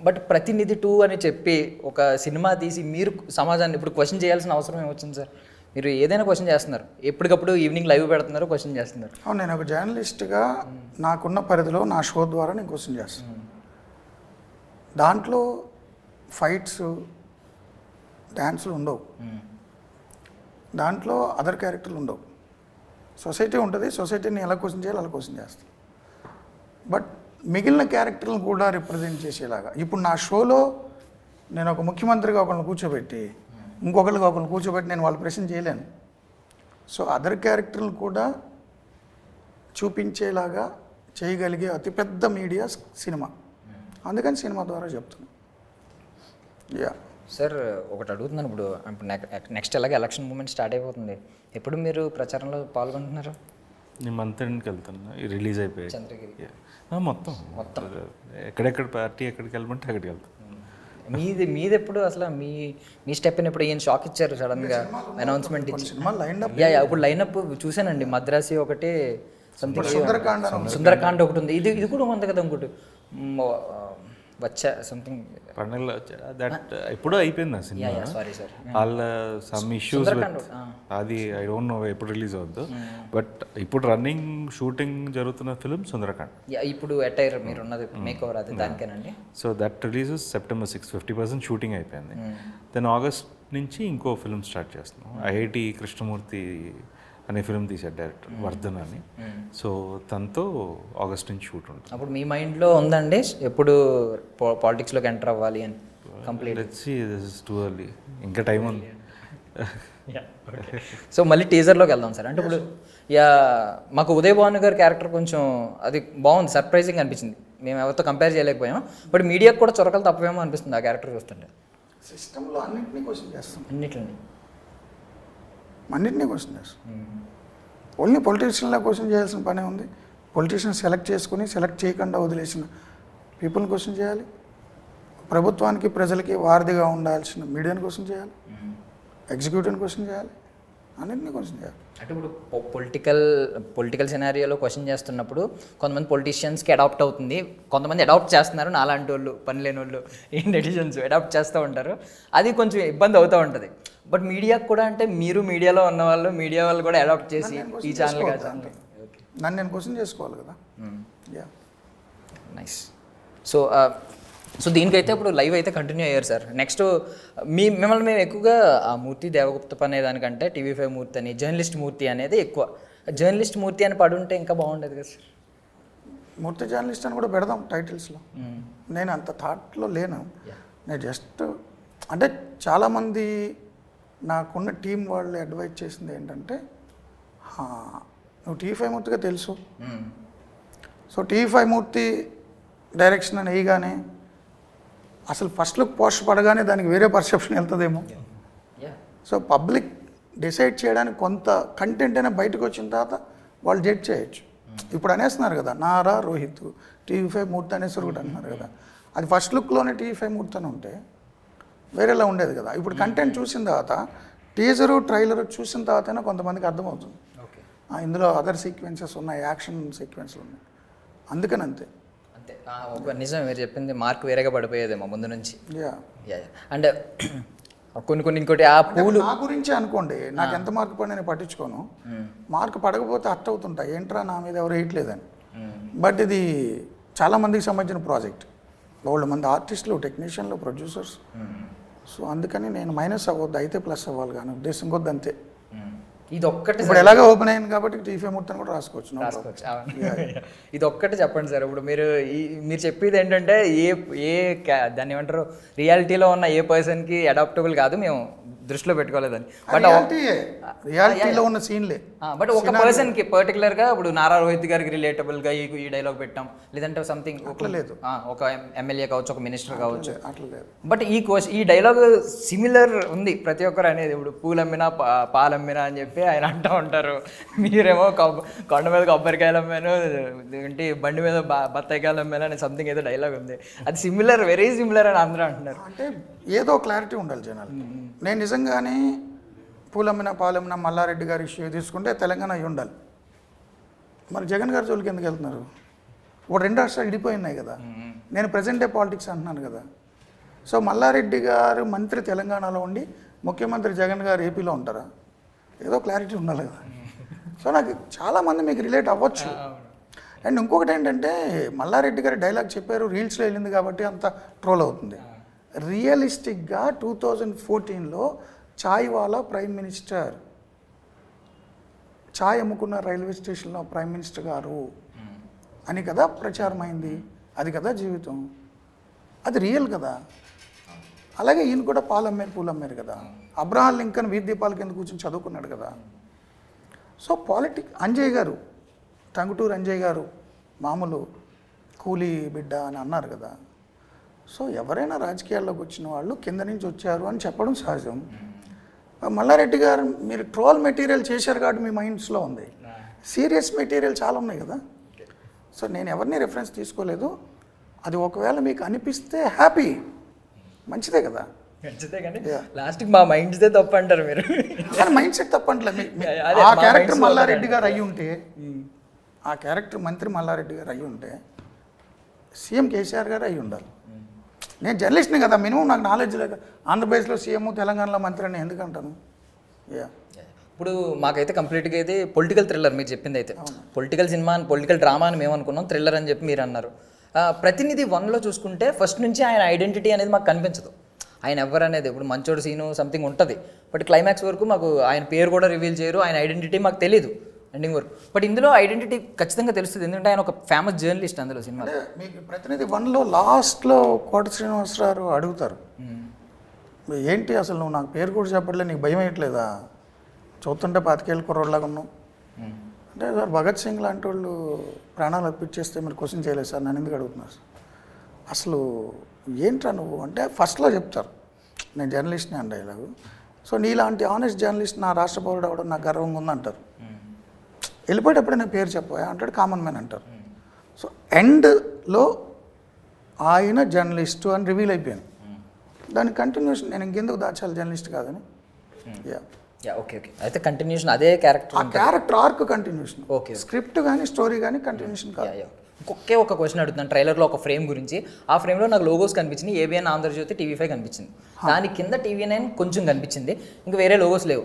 బట్ ప్రతినిధి 2 అని చెప్పి ఒక సినిమా తీసి మీరు సమాజాన్ని ఇప్పుడు క్వశ్చన్ చేయాల్సిన అవసరం ఏమొచ్చింది సార్? మీరు ఏదైనా క్వశ్చన్ చేస్తున్నారు, ఎప్పటికప్పుడు ఈవినింగ్ లైవ్ పెడుతున్నారు, క్వశ్చన్ చేస్తున్నారు. అవును, నేను ఒక జర్నలిస్ట్గా నాకున్న పరిధిలో నా షో ద్వారా నేను క్వశ్చన్ చేస్తాను. దాంట్లో ఫైట్స్ డ్యాన్సులు ఉండవు, దాంట్లో అదర్ క్యారెక్టర్లు ఉండవు. సొసైటీ ఉంటుంది, సొసైటీని ఎలా క్వశ్చన్ చేయాలి అలా క్వశ్చన్ చేస్తాను. బట్ మిగిలిన క్యారెక్టర్లను కూడా రిప్రజెంట్ చేసేలాగా, ఇప్పుడు నా షోలో నేను ఒక ముఖ్యమంత్రిగా ఒకరిని కూర్చోబెట్టి ఇంకొకరికి కూర్చోబెట్టి నేను వాళ్ళ ప్రశ్న చేయలేను. సో అదర్ క్యారెక్టర్లు కూడా చూపించేలాగా చేయగలిగే అతిపెద్ద మీడియా సినిమా. అందుకని సినిమా ద్వారా చెప్తున్నాను. యా సార్ ఒకటి అడుగుతున్నాను, ఇప్పుడు నెక్స్ట్ ఎలాగ ఎలక్షన్ మూమెంట్ స్టార్ట్ అయిపోతుంది, ఎప్పుడు మీరు ప్రచారంలో పాల్గొంటున్నారు? నేను మంత్ ఎండ్కి వెళ్తాను, రిలీజ్ అయిపోయాయి చంద్రగిరి మొత్తం ఎక్కడెక్కడ పార్టీ ఎక్కడికి వెళ్ళమంటే అక్కడికి వెళ్తాను. మీది ఎప్పుడు అసలు మీ స్టెప్ ఎప్పుడు ఈయన షాక్ ఇచ్చారు సడన్గా అనౌన్స్మెంట్ ఇచ్చి? సినిమా లైన్అప్ ఇప్పుడు లైన్అప్ చూసానండి, మద్రాసి ఒకటి, సంథింగ్ సుందరకాండ ఒకటి ఉంది, ఇది కూడా ఉంది కదా ఇంకోటి వచ్చా సంథింగ్ పండుగలో దట్ ఎప్పుడో అయిపోయింది ఆ సినిమా. సారీ సార్, వాళ్ళ సమ్ ఇష్యూస్ అది ఐ డోంట్ నో ఎప్పుడు రిలీజ్ అవుద్దు. బట్ ఇప్పుడు రన్నింగ్ షూటింగ్ జరుగుతున్న ఫిలిం సుందరకాండ్. ఇప్పుడు అటైర్ మీరు ఉన్నది మేక్ ఓవర్ అది దానికేనండి. So that releases September 6, 50% shooting అయిపోయింది. దెన్ ఆగస్ట్ నుంచి ఇంకో ఫిలిం స్టార్ట్ చేస్తున్నాం. ఐఐటి కృష్ణమూర్తి అనే ఫిలిం తీశారు డైరెక్టర్ వర్ధన్ అని. సో తనతో ఆగస్ట్ నుంచి షూట్ ఉంటుంది. అప్పుడు మీ మైండ్లో ఉందండి ఎప్పుడు పాలిటిక్స్లోకి ఎంటర్ అవ్వాలి అని? కంప్లీట్ టూ ఎర్లీ, ఇంకా టైం ఉంది. సో మళ్ళీ టీజర్లోకి వెళ్దాం సార్. అంటే ఇప్పుడు మాకు ఉదయ్ భాను గారి క్యారెక్టర్ కొంచెం అది బాగుంది, సర్ప్రైజింగ్ అనిపించింది, మేము ఎవరితో కంపేర్ చేయలేకపోయాం. బట్ మీడియాకు కూడా చొరకలు తప్పవేమో అనిపిస్తుంది ఆ క్యారెక్టర్ చూస్తుంటే. సిస్టంలో అన్నింటినీ క్వశ్చన్ చేస్తాం, అన్నింటినీ క్వశ్చన్ చేస్తాం. ఓన్లీ పొలిటీషియన్లా క్వశ్చన్ చేయాల్సిన పనే ఉంది. పొలిటీషియన్ సెలెక్ట్ చేసుకుని సెలెక్ట్ చేయకుండా వదిలేసిన పీపుల్ని క్వశ్చన్ చేయాలి. ప్రభుత్వానికి ప్రజలకి వారధిగా ఉండాల్సిన మీడియాని క్వశ్చన్ చేయాలి, ఎగ్జిక్యూటివ్ని క్వశ్చన్ చేయాలి, అన్నింటినీ క్వశ్చన్ చేయాలి. అంటే ఇప్పుడు పొలిటికల్ సినారియోలో క్వశ్చన్ చేస్తున్నప్పుడు కొంతమంది పొలిటీషియన్స్కి అడాప్ట్ అవుతుంది, కొంతమంది అడాప్ట్ చేస్తున్నారు, నాలాంటి వాళ్ళు పని లేని వాళ్ళు ఈ నెటిజన్స్ అడాప్ట్ చేస్తూ ఉంటారు, అది కొంచెం ఇబ్బంది అవుతూ ఉంటుంది. బట్ మీడియాకు కూడా అంటే మీరు మీడియాలో ఉన్న వాళ్ళు మీడియా వాళ్ళు కూడా అడాప్ట్ చేసి ఈ ఛానల్ నన్ను నేను క్వశ్చన్ చేసుకోవాలి కదా. Yeah nice. సో దీనికైతే ఇప్పుడు లైవ్ అయితే కంటిన్యూ అయ్యారు సార్. నెక్స్ట్ మిమ్మల్ని మేము ఎక్కువగా ఆ మూర్తి దేవగుప్త అనే దానికంటే TV5 మూర్తి అని, జర్నలిస్ట్ మూర్తి అనేది ఎక్కువ. జర్నలిస్ట్ మూర్తి అని పడుంటే ఇంకా బాగుండేది కదా సార్. మూర్తి జర్నలిస్ట్ అని కూడా పెడదాం టైటిల్స్లో. నేను అంత థాట్లో లేను. నేను జస్ట్ అంటే చాలామంది నాకున్న టీం వాళ్ళు అడ్వైజ్ చేసింది ఏంటంటే, నువ్వు TV5 మూర్తిగా తెలుసు, సో TV5 మూర్తి డైరెక్షన్ అని వేయగానే అసలు ఫస్ట్ లుక్ పోస్ట్ పడగానే దానికి వేరే పర్సెప్షన్ వెళ్తుందేమో. సో పబ్లిక్ డిసైడ్ చేయడానికి కొంత కంటెంట్ అయినా బయటకు వచ్చిన తర్వాత వాళ్ళు జడ్జ్ చేయొచ్చు. ఇప్పుడు అనేస్తున్నారు కదా నారా రోహిత్ TV5 మూర్తి అనేసరి కూడా అంటున్నారు కదా. అది ఫస్ట్ లుక్లోనే TV5 మూర్తి అని ఉంటే వేరేలా ఉండేది కదా. ఇప్పుడు కంటెంట్ చూసిన తర్వాత టీజరు ట్రైలరు చూసిన తర్వాతైనా కొంతమందికి అర్థమవుతుంది ఇందులో అదర్ సీక్వెన్సెస్ ఉన్నాయి, యాక్షన్ సీక్వెన్స్లు ఉన్నాయి, అందుకని అంతే. ఒక నిజం మీరు చెప్పింది, మార్క్ వేరేగా పడిపోయేదేమో ముందు నుంచి. యా అంటే కొన్ని ఇంకోటి ఆ పూలు నా గురించి అనుకోండి, నాకు ఎంత మార్క్ పడినా నేను పట్టించుకోను. మార్క్ పడకపోతే అట్ అవుతుంటా, ఏంట్రా నా మీద ఎవరు వేయట్లేదని. బట్ ఇది చాలా మందికి సంబంధించిన ప్రాజెక్ట్, వాళ్ళు మంది ఆర్టిస్టులు, టెక్నీషియన్లు, ప్రొడ్యూసర్స్. సో అందుకని నేను మైనస్ అవ్వద్దు, అయితే ప్లస్ అవ్వాలి కానీ ఉద్దేశం కొద్ది అంతే. ఇది ఒక్కటి ఇప్పుడు ఎలాగో ఓపెన్ అయింది కాబట్టి TV5 మూర్తిని కూడా రాసుకోవచ్చు. ఇది ఒక్కటి చెప్పండి సార్. ఇప్పుడు మీరు చెప్పేది ఏంటంటే దాన్ని ఏమంటారు, రియాలిటీలో ఉన్న ఏ పర్సన్కి అడాప్టబుల్ కాదు, మేము దృష్టిలో పెట్టుకోలేదని. బట్ రియాలిటీలో ఉన్న సీన్లే. బట్ ఒక పర్సన్కి పర్టికులర్గా ఇప్పుడు నారా రోహిత్ గారికి రిలేటబుల్గా ఈ డైలాగ్ పెట్టాం, లేదంటే సంథింగ్ లేదు, ఒక ఎమ్మెల్యే కావచ్చు, ఒక మినిస్టర్ కావచ్చు, అట్లా లేదు. బట్ ఈ డైలాగ్ సిమిలర్ ఉంది ప్రతి ఒక్కరు అనేది. ఇప్పుడు పూలమ్మినా పాలమ్మినా అని చెప్పి ఆయన అంటూ ఉంటారు, మీరేమో కొండ మీద కొబ్బరికాయలు అమ్మాను, ఏంటి బండి మీద బత్తాయికాయలు అమ్మాను అని సంథింగ్ ఏదో డైలాగ్ ఉంది. అది సిమిలర్, వెరీ సిమిలర్ అని అందరూ అంటున్నారు. అంటే ఏదో క్లారిటీ ఉండాలి జనాలు. నేను నిజంగానే పూలమ్మిన పాలమ్మిన మల్లారెడ్డి గారి ఇష్యూ తీసుకుంటే తెలంగాణ అయి ఉండాలి. మరి జగన్ గారి జోలికి ఎందుకు వెళ్తున్నారు? ఇప్పుడు 2 రాష్ట్రాలు విడిపోయినాయి కదా. నేను ప్రజెంట్ డే పాలిటిక్స్ అంటున్నాను కదా. సో మల్లారెడ్డి గారు మంత్రి తెలంగాణలో ఉండి ముఖ్యమంత్రి జగన్ గారు ఏపీలో ఉంటారా? ఏదో క్లారిటీ ఉండాలి కదా. సో నాకు చాలామంది మీకు రిలేట్ అవ్వచ్చు. అండ్ ఇంకొకటి ఏంటంటే మల్లారెడ్డి గారి డైలాగ్ చెప్పారు, రీల్స్లో వెళ్ళింది కాబట్టి అంత ట్రోల్ అవుతుంది. రియలిస్టిక్గా 2014లో చాయ్ వాలా ప్రైమ్ మినిస్టర్, చాయ్ అమ్ముకున్న రైల్వే స్టేషన్లో ప్రైమ్ మినిస్టర్ గారు అని కదా ప్రచారం అయింది. అది కదా జీవితం, అది రియల్ కదా. అలాగే ఈయన కూడా పాలు అమ్మారు, పూలు అమ్మారు కదా. అబ్రహాం లింకన్ వీధి దీపాల కింద కూర్చొని చదువుకున్నాడు కదా. సో అంజయ్ గారు, టంగుటూరు అంజయ్ గారు మామూలు కూలీ బిడ్డ అని అన్నారు కదా. సో ఎవరైనా రాజకీయాల్లోకి వచ్చిన వాళ్ళు కింద నుంచి వచ్చారు అని చెప్పడం సహజం. మల్లారెడ్డి గారు మీరు ట్రోల్ మెటీరియల్ చేశారు కాబట్టి మీ మైండ్స్లో ఉంది, సీరియస్ మెటీరియల్ చాలా ఉన్నాయి కదా. సో నేను ఎవరిని రెఫరెన్స్ తీసుకోలేదు. అది ఒకవేళ మీకు అనిపిస్తే హ్యాపీ, మంచిదే కదా. లాస్ట్కి మా మైండ్సే తప్పు అంటారు మీరు. కానీ మైండ్ సెట్ తప్పంటలే. ఆ క్యారెక్టర్ మల్లారెడ్డి గారు అయ్యి ఉంటే, ఆ క్యారెక్టర్ మంత్రి మల్లారెడ్డి గారు అయ్యి ఉంటే సీఎం కేసీఆర్ గారు అయ్యి ఉండాలి. నేను జర్నలిస్ట్ని కదా, మినిమం నాకు నాలెడ్జ్ లేక ఆంధ్రప్రదేశ్లో సీఎం తెలంగాణలో మంత్రి అని ఎందుకు అంటాను. ఇప్పుడు మాకైతే కంప్లీట్గా అయితే పొలిటికల్ థ్రిల్లర్ మీరు చెప్పింది అయితే, పొలిటికల్ సినిమా అని పొలిటికల్ డ్రామా అని మేము అనుకున్నాం, థ్రిల్లర్ అని చెప్పి మీరు అన్నారు. ప్రతినిధి 1లో చూసుకుంటే ఫస్ట్ నుంచి ఆయన ఐడెంటిటీ అనేది మాకు కనిపించదు, ఆయన ఎవరు అనేది. ఇప్పుడు మంచోడు సీను సంథింగ్ ఉంటుంది, బట్ క్లైమాక్స్ వరకు మాకు ఆయన పేరు కూడా రివీల్ చేయరు, ఆయన ఐడెంటిటీ మాకు తెలియదు ఎండింగ్ వరకు. బట్ ఇందులో ఐడెంటిటీ ఖచ్చితంగా తెలుస్తుంది, ఎందుకంటే ఆయన ఒక ఫేమస్ జర్నలిస్ట్ అందులో సినిమా. మీకు ప్రతినిధి 1లో లాస్ట్లో కోట శ్రీనివాసరావు అడుగుతారు, ఏంటి అసలు నువ్వు నాకు పేరు కూడా చెప్పట్లేదు, నీకు భయం వేయట్లేదా, చూస్తుంటే 25 ఏళ్ళ కుర్రోడ్లాగా ఉన్నావు అంటే. సార్ భగత్ సింగ్ లాంటి వాళ్ళు ప్రాణాలు అర్పించేస్తే మీరు క్వశ్చన్ చేయలేదు సార్, నన్ను ఎందుకు అడుగుతున్నారు సార్, అసలు ఏంట్రా నువ్వు అంటే ఫస్ట్లో చెప్తారు నేను జర్నలిస్ట్ని అండి ఇలాగ. సో నీలాంటి ఆనెస్ట్ జర్నలిస్ట్ నా రాష్ట్ర పౌరుడు అవడం నాకు గర్వంగా ఉందంటారు. వెళ్ళిపోయేటప్పుడే నా పేరు చెప్పా అంటాడు, కామన్ మ్యాన్ అంటారు. సో ఎండ్లో ఆయన జర్నలిస్టు అని రివీల్ అయిపోయాను. దాని కంటిన్యూషన్ నేను ఇంకెందుకు దాచాలి జర్నలిస్ట్ కాదని. ఓకే అయితే కంటిన్యూషన్ అదే క్యారెక్టర్, ఆ character arc continuation. Okay, script కానీ స్టోరీ కానీ కంటిన్యూషన్ కాదు. ఒక క్వశ్చన్ అడుగుతున్నాను ట్రైలర్లో ఒక ఫ్రేమ్ గురించి. ఆ ఫ్రేమ్లో నాకు లోగోస్ కనిపించింది, ABN ఆంధ్రజ్యోతి, TV5 కనిపించింది, దాని కింద TV9 కొంచెం కనిపించింది, ఇంకా వేరే లోగోస్ లేవు.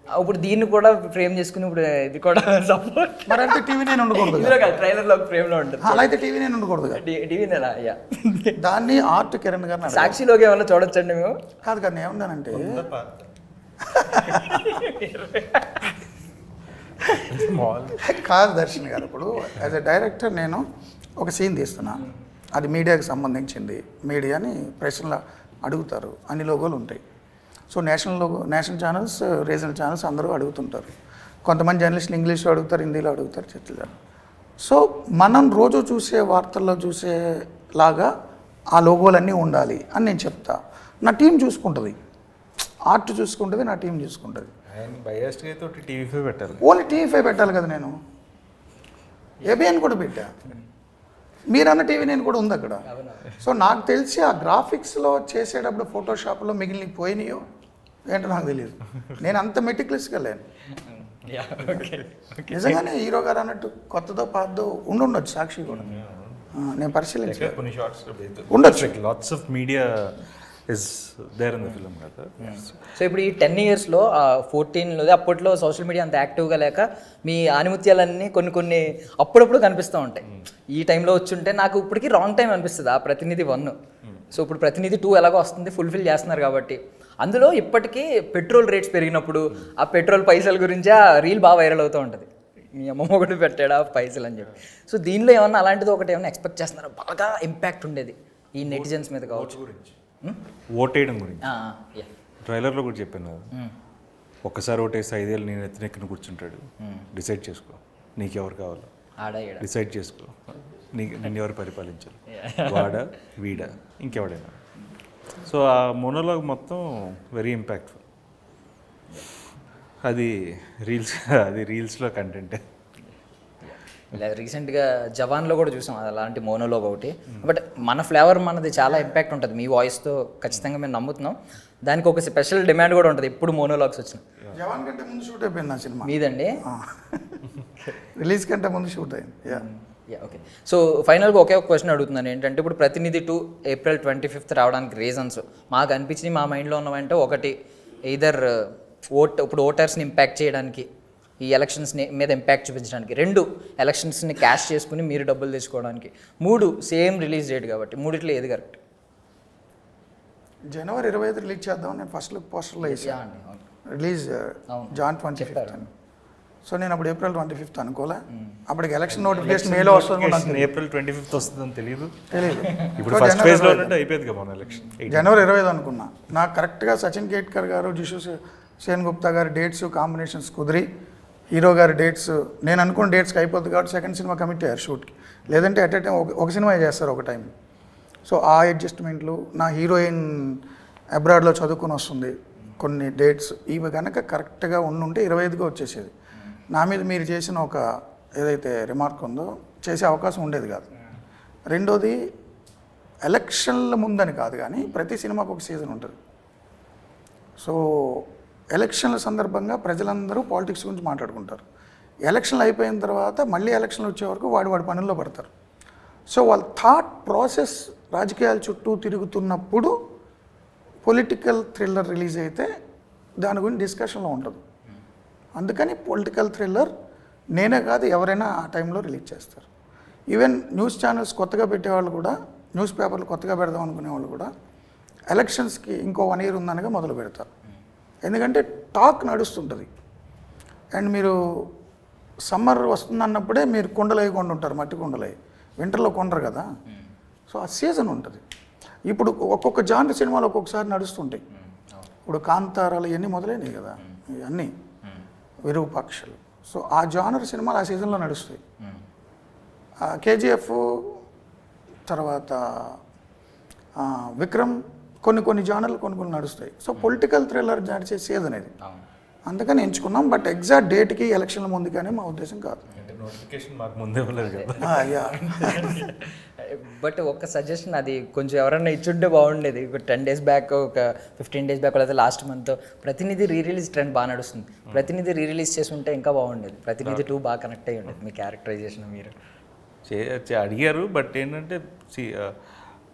ఇప్పుడు దీన్ని కూడా ఫ్రేమ్ చేసుకుని ఇప్పుడు ఇది కూడా సపోర్ట్ మరి అంటే TV9 ఉండకూడదు, ట్రైలర్లో ఒక ఫ్రేమ్లో ఉంటుంది. అలా అయితే TV9 ఉండకూడదు, TV9 దాన్ని ఆర్ట్ కిరణ్ గారు సాక్షిలోకి ఏమన్నా చూడొచ్చండి మేము. కాదు కదా, ఏమన్నానంటే కాదు దర్శన్ గారు, ఇప్పుడు యాజ్ ఎ డైరెక్టర్ నేను ఒక సీన్ తీస్తున్నా, అది మీడియాకి సంబంధించింది, మీడియాని ప్రశ్నలు అడుగుతారు, అన్ని లోగోలు ఉంటాయి. So national channels, regional channels అందరూ అడుగుతుంటారు. కొంతమంది జర్నలిస్టులు ఇంగ్లీష్లో అడుగుతారు, హిందీలో అడుగుతారు, చర్చలు. సో మనం రోజు చూసే వార్తల్లో చూసేలాగా ఆ లోగోలన్నీ ఉండాలి అని నేను చెప్తా. నా టీం చూసుకుంటుంది, ఆర్ట్ చూసుకుంటుంది, నా టీం చూసుకుంటుంది. ఆయన బయాస్డ్గా అయితే ఒకటి టీవీ5 పెట్టాలి. ఓన్లీ టీవీ5 పెట్టాలి కదా, నేను ఏబిఎన్ కూడా పెట్టా, మీరన్న టీవీ నేను కూడా ఉంది అక్కడ. సో నాకు తెలిసి ఆ గ్రాఫిక్స్లో చేసేటప్పుడు ఫోటోషాప్లో మిగిలిన పోయినాయో ఏంటో నాకు తెలియదు. నేను అంత మెటిక్యులస్గా లేను. నిజంగానే హీరో గారు అన్నట్టు కొత్తదో పాతదో ఉండొచ్చు, సాక్షి కూడా నేను పరిశీలించాను, కొన్ని షార్ట్స్ ఉండొచ్చు. Lots of media is there in the film కదా. సో ఇప్పుడు ఈ 10 yearsలో 14లో అప్పట్లో సోషల్ మీడియా అంత యాక్టివ్గా లేక మీ ఆనిముత్యాలన్నీ కొన్ని అప్పుడప్పుడు కనిపిస్తూ ఉంటాయి. ఈ టైంలో వచ్చుంటే నాకు ఇప్పటికీ రాంగ్ టైం అనిపిస్తుంది ఆ ప్రతినిధి 1. సో ఇప్పుడు ప్రతినిధి 2 ఎలాగో వస్తుంది, ఫుల్ఫిల్ చేస్తున్నారు కాబట్టి. అందులో ఇప్పటికీ పెట్రోల్ రేట్స్ పెరిగినప్పుడు ఆ పెట్రోల్ పైసల గురించి ఆ రీల్ బాగా వైరల్ అవుతూ ఉంటుంది, మీ అమ్మమ్మ ఒకటి పెట్టాడా పైసలు అని చెప్పి. సో దీనిలో ఏమన్నా అలాంటిది ఒకటి ఏమన్నా ఎక్స్పెక్ట్ చేస్తున్నారా, బాగా ఇంపాక్ట్ ఉండేది ఈ నెటిజన్స్ మీద కావచ్చు? ఓటేయడం గురించి ట్రైలర్లో కూడా చెప్పాను కదా, ఒక్కసారి ఓటేసి 5 ఏళ్ళు నేను ఎత్తినెక్కిన కూర్చుంటాడు, డిసైడ్ చేసుకో నీకెవరు కావాలో, డిసైడ్ చేసుకో నిన్ను ఎవరు పరిపాలించాలి, వాడా వీడా ఇంకెవడైనా. సో ఆ మోనోలాగ్ మొత్తం వెరీ ఇంపాక్ట్ఫుల్. అది రీల్స్లో కంటెంట్. రీసెంట్గా జవాన్లో కూడా చూసాం అలాంటి మోనోలాగ్ ఒకటి. బట్ మన ఫ్లేవర్ మనది చాలా ఇంపాక్ట్ ఉంటుంది మీ వాయిస్తో, ఖచ్చితంగా మేము నమ్ముతున్నాం. దానికి ఒక స్పెషల్ డిమాండ్ కూడా ఉంటుంది ఎప్పుడు మోనోలాగ్స్ వచ్చినాయి. జవాన్ కంటే ముందు షూట్ అయిపోయింది నా సినిమా మీదండి, రిలీజ్ కంటే ముందు షూట్ అయింది. ఓకే. సో ఫైనల్గా ఒకే ఒక క్వశ్చన్ అడుగుతున్నాను, ఏంటంటే ఇప్పుడు ప్రతినిధి 2 April 25th రావడానికి రీజన్స్ మాకు అనిపించినాయి, మా మైండ్లో ఉన్నవంటే ఒకటి ఎయిదర్ ఇప్పుడు ఓటర్స్ని ఇంపాక్ట్ చేయడానికి, ఈ ఎలక్షన్స్ని మీద ఇంపాక్ట్ చూపించడానికి, 2 ఎలక్షన్స్ని క్యాష్ చేసుకుని మీరు డబ్బులు తెచ్చుకోవడానికి, 3 సేమ్ రిలీజ్ డేట్ కాబట్టి. మూడిట్లో ఏది కరెక్ట్? January 25 రిలీజ్ చేద్దాం నేను ఫస్ట్ లుక్ పోస్టర్లో వేసాను, రిలీజ్ Jan 25th అని. సో నేను అప్పుడు April 25th అనుకోలే, అప్పటికి ఎలక్షన్ నోటిఫికేషన్ మేలో వస్తుంది, April 25th వస్తుందని తెలియదు. తెలియదు. ఇప్పుడు ఫస్ట్ ఫేజ్లో ఉన్నట్టు అయిపోయింది కదా మన ఎలక్షన్, January 25 అనుకున్నా. నాకు కరెక్ట్గా సచిన్ కేట్కర్ గారు, జిషు సేన్ గుప్తా గారి డేట్స్ కాంబినేషన్స్ కుదిరి, హీరో గారి డేట్స్ నేను అనుకున్న డేట్స్కి అయిపోద్ది కాబట్టి సెకండ్ సినిమా కమిట్ అయ్యారు షూట్కి. లేదంటే అట్ ఏ టైం ఒక సినిమా చేస్తారు ఒక టైం. సో ఆ అడ్జస్ట్మెంట్లు, నా హీరోయిన్ అబ్రాడ్లో చదువుకుని వస్తుంది, కొన్ని డేట్స్ ఇవి కనుక కరెక్ట్గా ఉండుంటే 25గా వచ్చేసేది. నా మీద మీరు చేసిన ఒక ఏదైతే రిమార్క్ ఉందో చేసే అవకాశం ఉండేది కాదు. రెండోది ఎలక్షన్ల ముందని కాదు కానీ ప్రతి సినిమాకు ఒక సీజన్ ఉంటుంది. సో ఎలక్షన్ల సందర్భంగా ప్రజలందరూ పాలిటిక్స్ గురించి మాట్లాడుకుంటారు. ఎలక్షన్లు అయిపోయిన తర్వాత మళ్ళీ ఎలక్షన్లు వచ్చే వరకు వాడి పనుల్లో పడతారు. సో వాళ్ళ థాట్ ప్రాసెస్ రాజకీయాల చుట్టూ తిరుగుతున్నప్పుడు పొలిటికల్ థ్రిల్లర్ రిలీజ్ అయితే దాని గురించి డిస్కషన్లో ఉంటుంది. అందుకని పొలిటికల్ థ్రిల్లర్ నేనే కాదు ఎవరైనా ఆ టైంలో రిలీజ్ చేస్తారు. ఈవెన్ న్యూస్ ఛానల్స్ కొత్తగా పెట్టేవాళ్ళు కూడా, న్యూస్ పేపర్లు కొత్తగా పెడదాం అనుకునే వాళ్ళు కూడా ఎలక్షన్స్కి ఇంకో 1 year ఉందనగా మొదలు పెడతారు. ఎందుకంటే టాక్ నడుస్తుంటుంది. అండ్ మీరు సమ్మర్ వస్తుందన్నప్పుడే మీరు కుండలై కొండుంటారు, మట్టి కుండలై, వింటర్లో కొండరు కదా. సో ఆ సీజన్ ఉంటుంది. ఇప్పుడు ఒక్కొక్క జానర్ సినిమాలు ఒక్కొక్కసారి నడుస్తుంటాయి. ఇప్పుడు కాంతారాలు ఇవన్నీ మొదలైనవి కదా, ఇవన్నీ విరూపాక్షలు. సో ఆ జానర్ సినిమాలు ఆ సీజన్లో నడుస్తాయి. KGF తర్వాత విక్రమ్, కొన్ని జానర్లు కొన్ని నడుస్తాయి. సో పొలిటికల్ థ్రిల్లర్ నడిచే సీజన్ ఇది, అందుకని ఎంచుకున్నాం. బట్ ఎగ్జాక్ట్ డేట్కి ఎలక్షన్ల ముందు కానీ మా ఉద్దేశం కాదు. నోటిఫికేషన్ మాకు ముందే ఇవ్వలేదు కదా. బట్ ఒక సజెషన్, అది కొంచెం ఎవరన్నా ఇచ్చుంటే బాగుండేది. ఒక 10 days బ్యాక్, ఒక 15 days బ్యాక్, లేదా లాస్ట్ మంత్ ప్రతినిధి రిలీజ్ ట్రెండ్ బాగా నడుస్తుంది. ప్రతినిధి రిలీజ్ చేసి ఉంటే ఇంకా బాగుండేది. ప్రతినిధి 2 బాగా కనెక్ట్ అయ్యి ఉండేది మీ క్యారెక్టరైజేషన్. మీరు అడిగారు, బట్ ఏంటంటే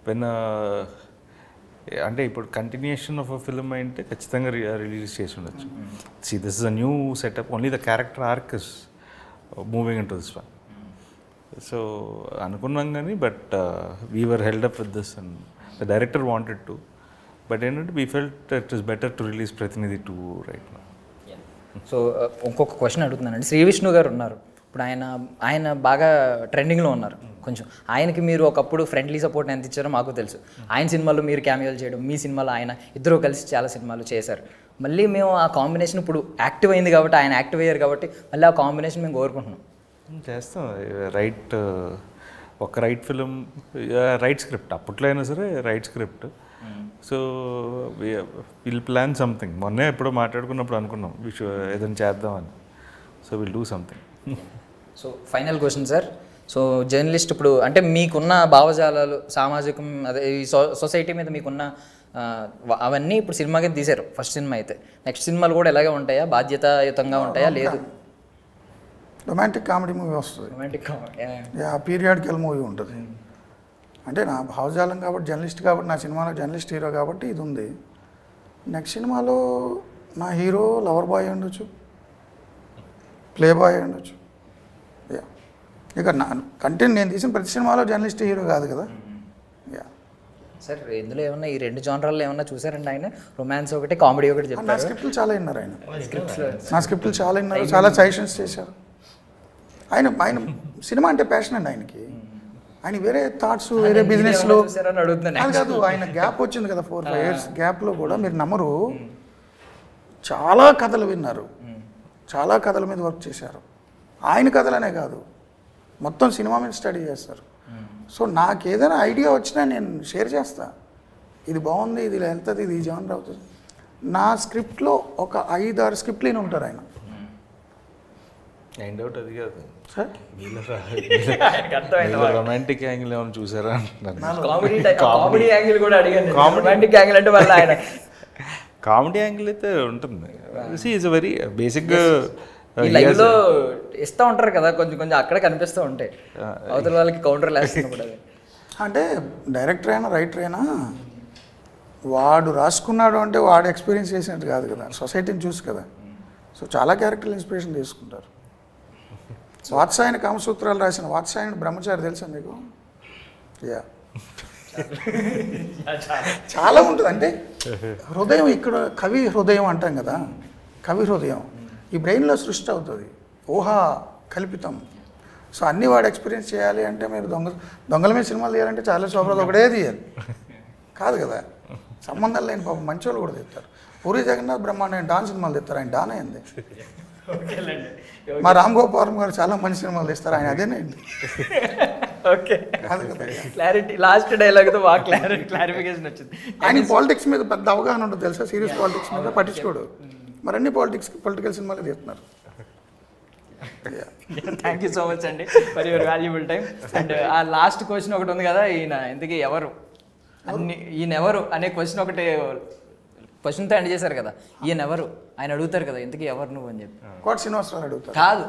వెన్ అంటే ఇప్పుడు కంటిన్యూషన్ ఆఫ్ అ ఫిల్మ్ అంటే ఖచ్చితంగా రిలీజ్ చేసి ఉండొచ్చు. This is a new setup, only the character arc is moving into this one. So అనుకున్నాం కానీ, but we were held up with this and the director wanted to, but ఏంటంటే we felt it is better to release Pratinidhi 2 right now. So ఇంకొక క్వశ్చన్ అడుగుతున్నానండి. శ్రీ విష్ణు గారు ఉన్నారు ఇప్పుడు, ఆయన బాగా ట్రెండింగ్లో ఉన్నారు కొంచెం. ఆయనకి మీరు ఒకప్పుడు ఫ్రెండ్లీ సపోర్ట్ ఎంత ఇచ్చారో మాకు తెలుసు. ఆయన సినిమాలో మీరు క్యామియోలు చేయడం, మీ సినిమాలో ఆయన, ఇద్దరు కలిసి చాలా సినిమాలు చేశారు. మళ్ళీ మేము ఆ కాంబినేషన్ ఇప్పుడు యాక్టివ్ అయింది కాబట్టి, ఆయన యాక్టివ్ అయ్యారు కాబట్టి మళ్ళీ ఆ కాంబినేషన్ మేము కోరుకుంటున్నాం. చేస్తాం. రైట్ ఒక రైట్ ఫిలిం, రైట్ స్క్రిప్ట్, అప్పట్లో అయినా సరే right script. So will plan something. మొన్నే ఎప్పుడో మాట్లాడుకున్నప్పుడు అనుకున్నాం ఏదైనా చేద్దామని. So will do something. So final question sir. So journalist ఇప్పుడు అంటే మీకున్న భావజాలాలు, సామాజికం, అదే ఈ సొసైటీ మీద మీకున్న అవన్నీ ఇప్పుడు సినిమాకి తీశారు. ఫస్ట్ సినిమా అయితే నెక్స్ట్ సినిమాలు కూడా ఎలాగే ఉంటాయా, బాధ్యతాయుతంగా ఉంటాయా? లేదు, రొమాంటిక్ కామెడీ మూవీ వస్తుంది, రొమాంటిక్ కామెడీ, పీరియాడికల్ మూవీ ఉంటుంది. అంటే నా భావజాలం కాబట్టి, జర్నలిస్ట్ కాబట్టి, నా సినిమాలో జర్నలిస్ట్ హీరో కాబట్టి ఇది ఉంది. నెక్స్ట్ సినిమాలో నా హీరో లవర్ బాయ్ ఉండొచ్చు, ప్లే బాయ్ ఉండొచ్చు. యా, ఇక నా కంటెంట్ నేను తీసిన ప్రతి సినిమాలో జర్నలిస్ట్ హీరో కాదు కదా. యా సార్ ఇందులో ఏమన్నా ఈ రెండు జానరాల్లో ఏమన్నా చూసారండి ఆయన? రొమాన్స్ ఒకటి, కామెడీ ఒకటి నా చెప్పారు. స్క్రిప్ట్లు చాలా విన్నారు ఆయన, నా స్క్రిప్ట్లు చాలా విన్నారు, చాలా సజెషన్స్ చేశారు. ఆయన సినిమా అంటే ప్యాషన్ అండి ఆయనకి. ఆయన వేరే థాట్స్, వేరే బిజినెస్లో చూసారని అడుగుతున్నాను. అది కాదు. ఆయన గ్యాప్ వచ్చింది కదా, 4-5 years గ్యాప్లో కూడా మీరు నమ్మరు, చాలా కథలు విన్నారు, చాలా కథల మీద వర్క్ చేశారు. ఆయన కథలనే కాదు, మొత్తం సినిమా మీద స్టడీ చేస్తారు. సో నాకు ఏదైనా ఐడియా వచ్చినా నేను షేర్ చేస్తా, ఇది బాగుంది, ఇది వెళ్తుంది, ఇది జానర్ అవుతుంది. నా స్క్రిప్ట్లో ఒక 5-6 స్క్రిప్ట్లు ఉంటారు ఆయన. అండ్ అవుట్ అది కాదు సార్, రొమాంటిక్ యాంగిల్ ఏమైనా చూసారా అంటున్నాను. కామెడీ యాంగిల్ కూడా అడిగాను. రొమాంటిక్ యాంగిల్ అంటే వల్ల ఆయన కామెడీ యాంగిల్ అయితే ఉంటుంది. Is very basic. ఈ లైవ్లో ఇస్తూ ఉంటారు కదా, కొంచెం కొంచెం అక్కడే కనిపిస్తూ ఉంటాయి అవతల వాళ్ళకి కౌంటర్ వేస్తున్నప్పుడు. అది అంటే డైరెక్టర్ అయినా రైటర్ అయినా వాడు రాసుకున్నాడు అంటే వాడు ఎక్స్పీరియన్స్ చేసినట్టు కాదు కదా, సొసైటీని చూసి కదా. సో చాలా క్యారెక్టర్లు ఇన్స్పిరేషన్ తీసుకుంటారు. వాత్సాయన కామసూత్రాలు రాసిన వాత్సాయనుడు బ్రహ్మచారి తెలుసా మీకు? యా, చాలా ఉంటుంది. అంటే హృదయం, ఇక్కడ కవి హృదయం అంటాం కదా, కవి హృదయం ఈ బ్రెయిన్లో సృష్టి అవుతుంది, ఊహా కల్పితం. సో అన్నీ వాడు ఎక్స్పీరియన్స్ చేయాలి అంటే మీరు దొంగల మీద సినిమాలు తీయాలంటే చాలా శోభరాజు ఒకటే తీయాలి కాదు కదా, సంబంధం లేని పాపం మంచి వాళ్ళు కూడా తీస్తారు. పూరి జగన్నాథ్ బ్రహ్మాండ డాన్స్ సినిమాలు తీస్తారు, ఆయన డాన్ అయింది. మా రామ్ గోపాల్ గారు చాలా మంచి సినిమాలు తీస్తారు, ఆయన అదేనండి. ఓకే, క్లారిటీ లాస్ట్ డైలాగ్తో బాగా క్లారిఫికేషన్ వచ్చింది. ఆయన పాలిటిక్స్ మీద పెద్ద అవగాహన ఉంటుంది తెలుసా, సీరియస్ పాలిటిక్స్ మీద పట్టించుకోడు. మరి అన్ని పొలిటికల్ సినిమాలు తీస్తున్నారు. థ్యాంక్ యూ సో మచ్ అండి for your valuable time. And ఆ లాస్ట్ క్వశ్చన్ ఒకటి ఉంది కదా, ఇంతకీ ఎవరు ఈయన ఎవరు అనే క్వశ్చన్ ఒకటి క్వశ్చన్తో ఎండ్ చేశారు కదా, ఈయన ఎవరు ఆయన అడుగుతారు కదా, ఇంతకీ ఎవరు నువ్వు అని చెప్పి. కోట శ్రీనివాసరావు అడుగుతారు కాదు,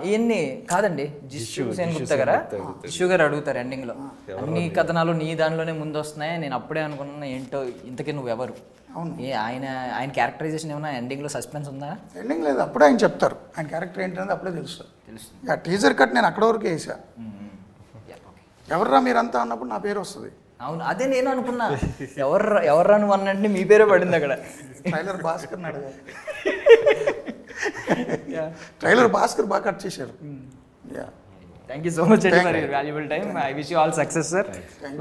ఈయన్ని కాదండి, జిష్ణు సేన్ గుప్తా గారా, జిష్ణు గారు అడుగుతారు ఎండింగ్లో. అన్ని కథనాలు నీ దానిలోనే ముందు వస్తున్నాయి, నేను అప్పుడే అనుకున్నా ఏంటో ఇంతకీ నువ్వు ఎవరు. అవును, ఆయన క్యారెక్టరైజేషన్ ఏమైనా ఎండింగ్లో సస్పెన్స్ ఉందా? ఎండింగ్ లేదు, అప్పుడే ఆయన చెప్తారు ఆయన క్యారెక్టర్ ఏంటనేది అప్పుడే తెలుస్తుంది. ఆ టీజర్ కట్ నేను అక్కడ వరకు వేసా, ఎవర్రా మీరంతా అన్నప్పుడు నా పేరు వస్తుంది. అవును, అదే నేను అనుకున్నా, ఎవర్రా నువ్వు అన్నట్టు మీ పేరే పడింది అక్కడ. ట్రైలర్ భాస్కర్ అడగారు, ట్రైలర్ భాస్కర్ బాగా కట్ చేశారు. Yeah, thank you so much అండి for your valuable time. I wish you all success sir.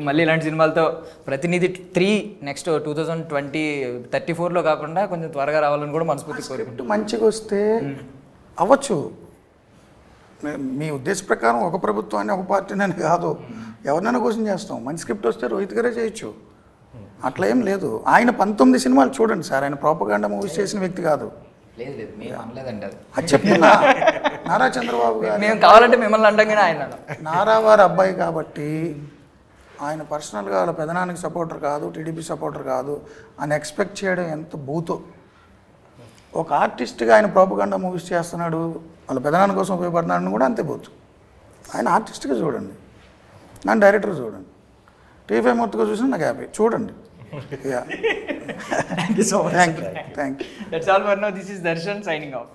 మళ్ళీ ఇలాంటి సినిమాలతో ప్రతినిధి 3 నెక్స్ట్ 2034లో కాకుండా కొంచెం త్వరగా రావాలని కూడా మనస్ఫూర్తి కోరుకుంటున్నాను. మంచిగా వస్తే అవ్వచ్చు, మీ ఉద్దేశ ప్రకారం ఒక ప్రభుత్వాన్ని ఒక పార్టీని అని కాదు, ఎవరినైనా క్వశ్చన్ చేస్తాం. మంచి స్క్రిప్ట్ వస్తే రోహిత్ గారే చేయొచ్చు, అట్లా ఏం లేదు. ఆయన 19 సినిమాలు చూడండి సార్, ఆయన ప్రోపగాండా మూవీస్ చేసిన వ్యక్తి కాదు. లేదు మేము అనలేదండి, అది చెప్తున్నా. నారా చంద్రబాబు గారు మేము కావాలంటే మిమ్మల్ని అంటాం కానీ ఆయన నారా వారి అబ్బాయి కాబట్టి ఆయన పర్సనల్గా వాళ్ళ పెదనానికి సపోర్టర్ కాదు, టీడీపీ సపోర్టర్ కాదు అని ఎక్స్పెక్ట్ చేయడం ఎంత బూతో. ఒక ఆర్టిస్ట్గా ఆయన ప్రోపగాండా మూవీస్ చేస్తున్నాడు, వాళ్ళ పెదనాన్న కోసం ఉపయోగపడుతున్నాడని కూడా అంతే బూతు. ఆయన ఆర్టిస్ట్గా చూడండి, నన్ను డైరెక్టర్ చూడండి, టీవీ మూర్తిగా చూసినా నాకు హ్యాపీ. చూడండి. Thank you so much. Thank you. That's all for now. This is Darshan signing off.